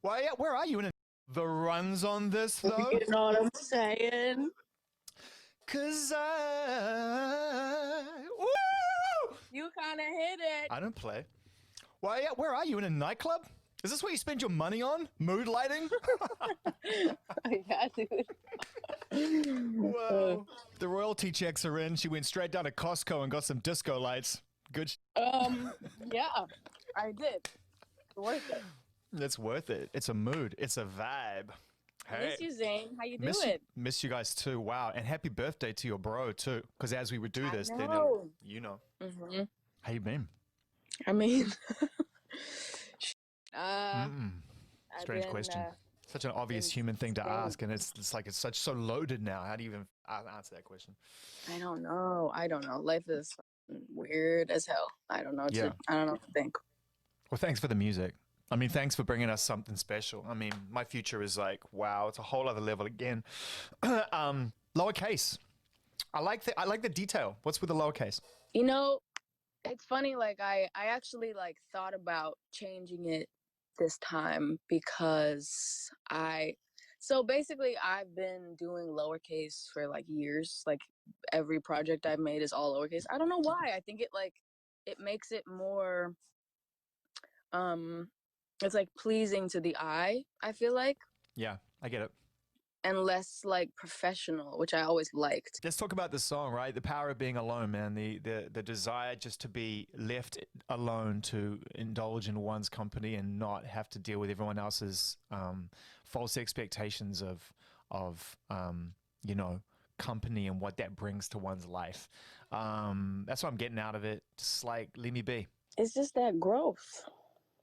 Where are you in the runs on this though? You know what I'm saying? Cause woo! You kind of hit it. I don't play. Where are you in a nightclub? Is this where you spend your money on? Mood lighting? Yeah, dude. Whoa. The royalty checks are in. She went straight down to Costco and got some disco lights. Good. Yeah, I did. Worth it. It's worth it. It's a mood. It's a vibe. Hey. Miss you, Zane. How you Miss doing? miss you guys too. Wow. And happy birthday to your bro too. Because as we would do this, then you know. Mm-hmm. How you been? I mean, Strange question. Such an obvious human thing to ask, and it's like it's so loaded now. How do you even answer that question? I don't know. Life is weird as hell. I don't know. I don't know what to think. Well, thanks for the music. I mean, thanks for bringing us something special. I mean, my future is like, wow, it's a whole other level again. Lowercase. I like the detail. What's with the lowercase? You know, it's funny. Like I actually like thought about changing it this time because so basically I've been doing lowercase for like years. Like every project I've made is all lowercase. I don't know why. I think it makes it more it's like pleasing to the eye, I feel like. Yeah, I get it. And less like professional, which I always liked. Let's talk about the song, right? The power of being alone, man. The desire just to be left alone, to indulge in one's company and not have to deal with everyone else's false expectations of you know, company and what that brings to one's life. That's what I'm getting out of it. Just like, leave me be. It's just that growth,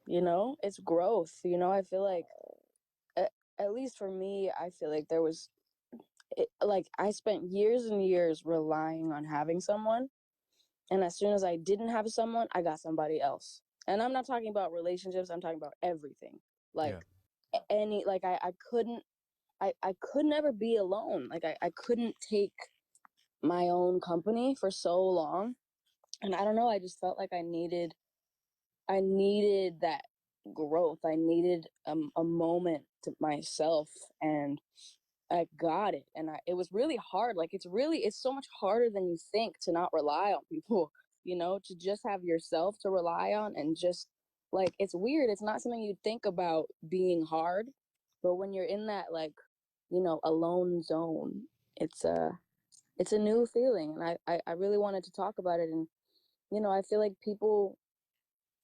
you know? It's growth, you know? I feel like, at least for me, I feel like like I spent years and years relying on having someone. And as soon as I didn't have someone, I got somebody else. And I'm not talking about relationships. I'm talking about everything. Like I could never be alone. Like I couldn't take my own company for so long. And I don't know, I just felt like I needed that growth. I needed a moment to myself, and I got it. And it was really hard. Like it's so much harder than you think to not rely on people, you know, to just have yourself to rely on. And just like, it's weird. It's not something you'd think about being hard, but when you're in that, like, you know, alone zone, it's a new feeling. And I really wanted to talk about it. And, you know, I feel like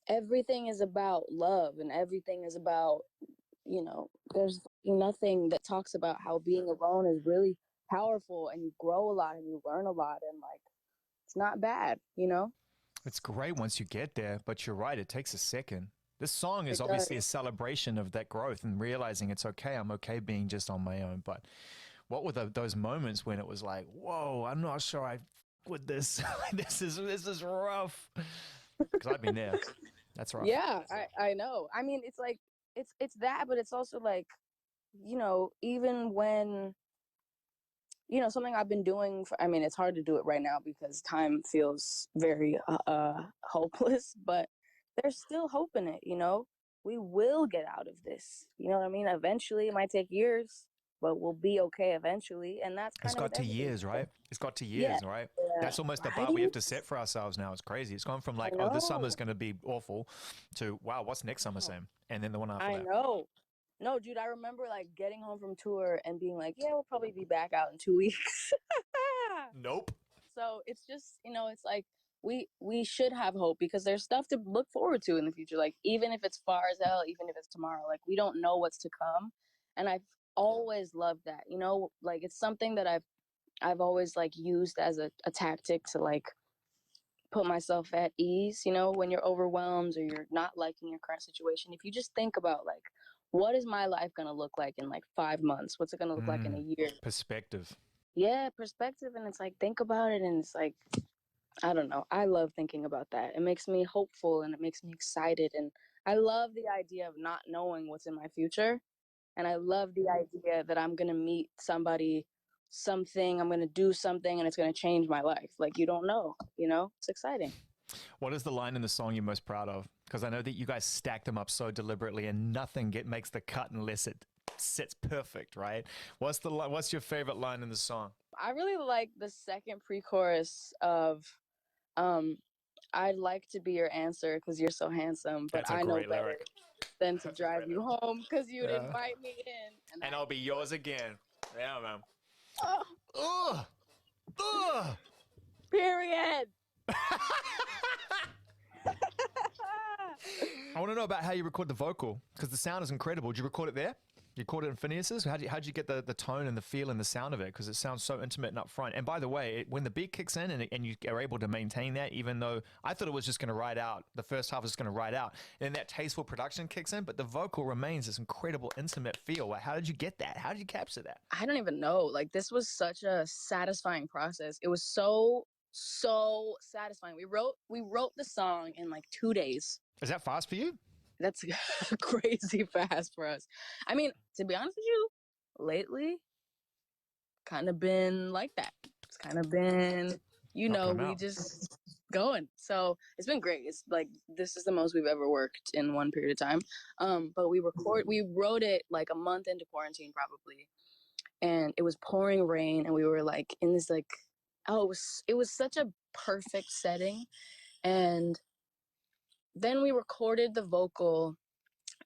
everything is about love, and everything is about, you know, there's nothing that talks about how being alone is really powerful, and you grow a lot and you learn a lot, and like, it's not bad, you know? It's great once you get there, but you're right, it takes a second. This song is obviously a celebration of that growth and realizing it's okay. I'm okay being just on my own. But what were those moments when it was like, whoa, I'm not sure I with this. this is rough. Because I've been there. That's rough. Yeah, I know. I mean, it's like, it's that, but it's also like, you know, even when, you know, something I've been doing I mean, it's hard to do it right now because time feels very hopeless, but there's still hope in it, you know? We will get out of this. You know what I mean? Eventually, it might take years, but we'll be okay eventually. And that's kind it's of got to years, right? It's got to years, right? That's almost the bar we have to set for ourselves now. It's crazy. It's gone from like, oh, this summer's going to be awful to, wow, what's next summer, Sam? And then the one after that. I know. No, dude, I remember like getting home from tour and being like, yeah, we'll probably be back out in 2 weeks. Nope. So it's just, you know, it's like we should have hope because there's stuff to look forward to in the future. Like, even if it's far as hell, even if it's tomorrow, like, we don't know what's to come. And I've always loved that, you know, like, it's something that I've always like used as a tactic to like put myself at ease, you know, when you're overwhelmed or you're not liking your current situation. If you just think about like, what is my life going to look like in like 5 months? What's it going to look like in a year? Perspective. Yeah, perspective. And it's like, think about it. And it's like, I don't know. I love thinking about that. It makes me hopeful and it makes me excited. And I love the idea of not knowing what's in my future. And I love the idea that I'm going to meet somebody, something, I'm going to do something, and it's going to change my life. Like, you don't know, you know? It's exciting. What is the line in the song you're most proud of? Because I know that you guys stack them up so deliberately, and nothing makes the cut unless it sits perfect, right? What's your favorite line in the song? I really like the second pre-chorus of I'd like to be your answer because you're so handsome, but That's a I know great better lyric. than to That's a drive great you lyric. home because you'd Yeah. invite me in. And I'll be yours again. Yeah, man. Oh, Ugh. Ugh. period. I want to know about how you record the vocal, because the sound is incredible. Did you record it there? You recorded it in Phineas's? How'd you get the tone and the feel and the sound of it? Because it sounds so intimate and upfront. And by the way, when the beat kicks in and you are able to maintain that, even though I thought it was just going to ride out, the first half was going to ride out, and then that tasteful production kicks in, but the vocal remains this incredible intimate feel. How did you get that? How did you capture that? I don't even know. Like, this was such a satisfying process. It was so satisfying. We wrote the song in like 2 days. Is that fast for you? That's crazy fast for us. I mean, to be honest with you, lately, kind of been like that. It's kind of been, we just going. So it's been great. It's like, this is the most we've ever worked in one period of time. But we wrote it like a month into quarantine probably. And it was pouring rain and we were like in this like, it was such a perfect setting. And then we recorded the vocal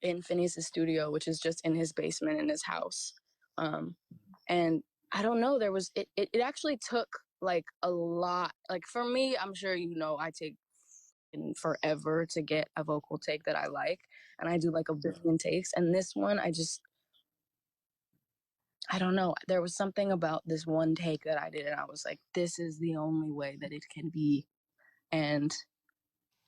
in Phineas's studio, which is just in his basement in his house. And I don't know, it actually took like a lot. Like for me, I'm sure I take forever to get a vocal take that I like. And I do like a billion takes. And this one, I don't know. There was something about this one take that I did, and I was like, this is the only way that it can be. And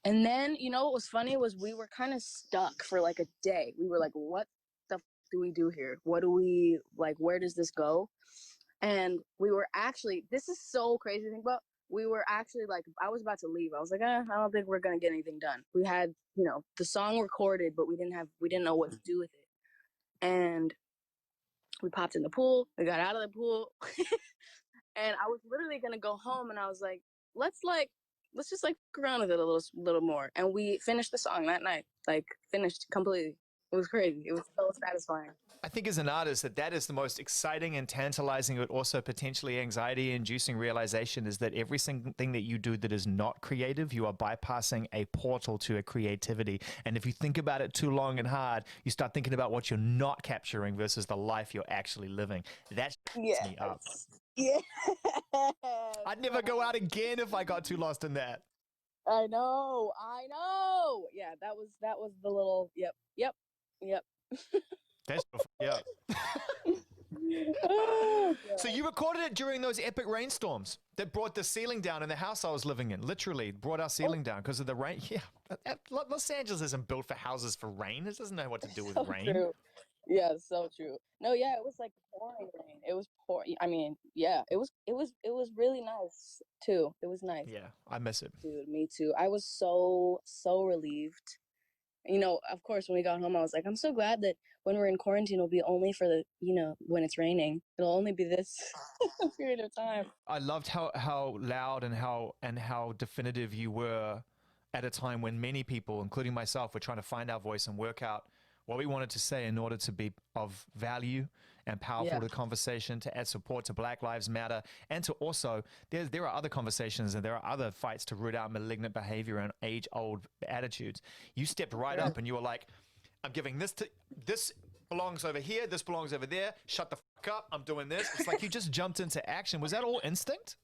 then, what was funny was we were kind of stuck for like a day. We were like, what the do we do here? What do we, like, where does this go? And we were actually, this is so crazy to think about. We were actually like, I was about to leave. I was like, I don't think we're going to get anything done. We had, the song recorded, but we didn't know what to do with it. And we popped in the pool. We got out of the pool. And I was literally going to go home. And I was like, let's just like fuck around with it a little more. And we finished the song that night, like finished completely. It was crazy. It was so satisfying. I think as an artist that is the most exciting and tantalizing, but also potentially anxiety-inducing realization is that every single thing that you do that is not creative, you are bypassing a portal to a creativity. And if you think about it too long and hard, you start thinking about what you're not capturing versus the life you're actually living. That Yeah. me up. Yeah. I'd never go out again if I got too lost in that. I know. Yeah, that was the little yep. That's yeah. So you recorded it during those epic rainstorms that brought the ceiling down in the house I was living in. Literally brought our ceiling down because of the rain. Yeah, Los Angeles isn't built for houses for rain. It doesn't know what to do with rain. True. Yeah, so true. No, yeah, it was like pouring rain. It was pouring. I mean, yeah, it was really nice too. It was nice. Yeah, I miss it. Dude, me too. I was so relieved. Of course, when we got home, I was like, I'm so glad that when we're in quarantine, it'll be only for when it's raining. It'll only be this period of time. I loved how loud and how definitive you were at a time when many people, including myself, were trying to find our voice and work out what we wanted to say in order to be of value and powerful to the conversation, to add support to Black Lives Matter, and to also, there are other conversations and there are other fights to root out malignant behavior and age-old attitudes. You stepped right up and you were like, I'm giving this belongs over here, this belongs over there, shut the fuck up, I'm doing this. It's like you just jumped into action. Was that all instinct?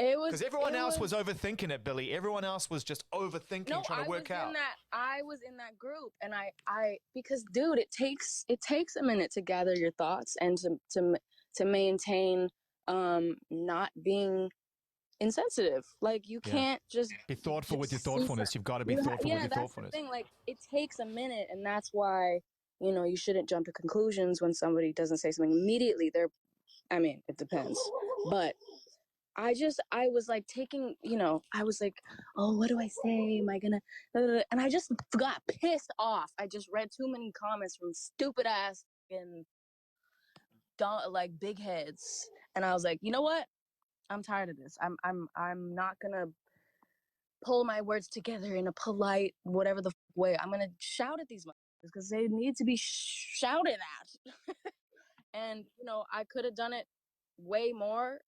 It was because everyone else was overthinking it, Billie. Everyone else was just overthinking, trying to work out. I was in that group, and I because dude, it takes a minute to gather your thoughts and to maintain not being insensitive. Like you can't just be thoughtful with your thoughtfulness. You've got to be thoughtful with your thoughtfulness. The thing. Like it takes a minute, and that's why you shouldn't jump to conclusions when somebody doesn't say something immediately. It depends, but. I was like taking, I was like, oh, what do I say? Am I gonna, and I just got pissed off. I just read too many comments from stupid ass and like big heads. And I was like, you know what? I'm tired of this. I'm not gonna pull my words together in a polite, whatever the way. I'm gonna shout at these motherfuckers because they need to be shouted at. And you know, I could have done it way more.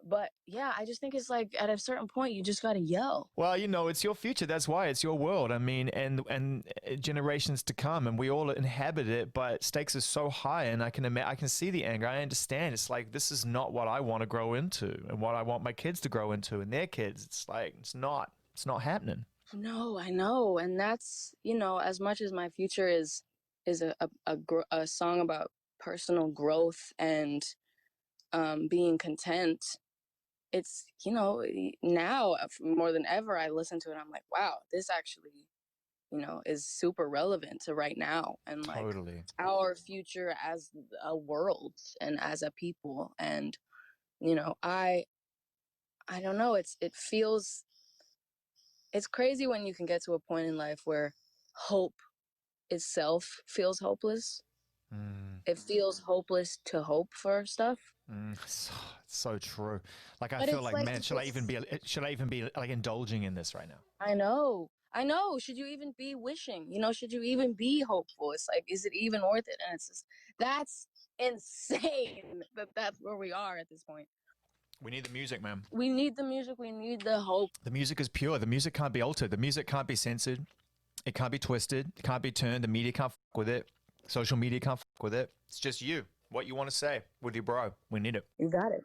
But yeah, I just think it's like at a certain point you just gotta yell. Well, you know, it's your future. That's why it's your world. I mean, and generations to come, and we all inhabit it. But stakes are so high, and I can see the anger. I understand. It's like this is not what I want to grow into, and what I want my kids to grow into, and their kids. It's like it's not happening. No, I know, and that's, you know, as much as my future is a song about personal growth and being content. It's, you know, now more than ever I listen to it, I'm like, wow, this actually, you know, is super relevant to right now, and like Totally. our future as a world and as a people. And you know, I don't know, it feels, it's crazy when you can get to a point in life where hope itself feels hopeless. Mm. It feels hopeless to hope for stuff. So true. Like I But feel it's like, like man, should I even be like indulging in this right now? I know. I know. Should you even be wishing? You know, should you even be hopeful? It's like, is it even worth it? And it's just, that's insane that that's where we are at this point. We need the music, man. We need the music. We need the hope. The music is pure. The music can't be altered. The music can't be censored. It can't be twisted. It can't be turned. The media can't fuck with it. Social media can't fuck with it. It's just you. What you want to say with your bro. We need it. You got it.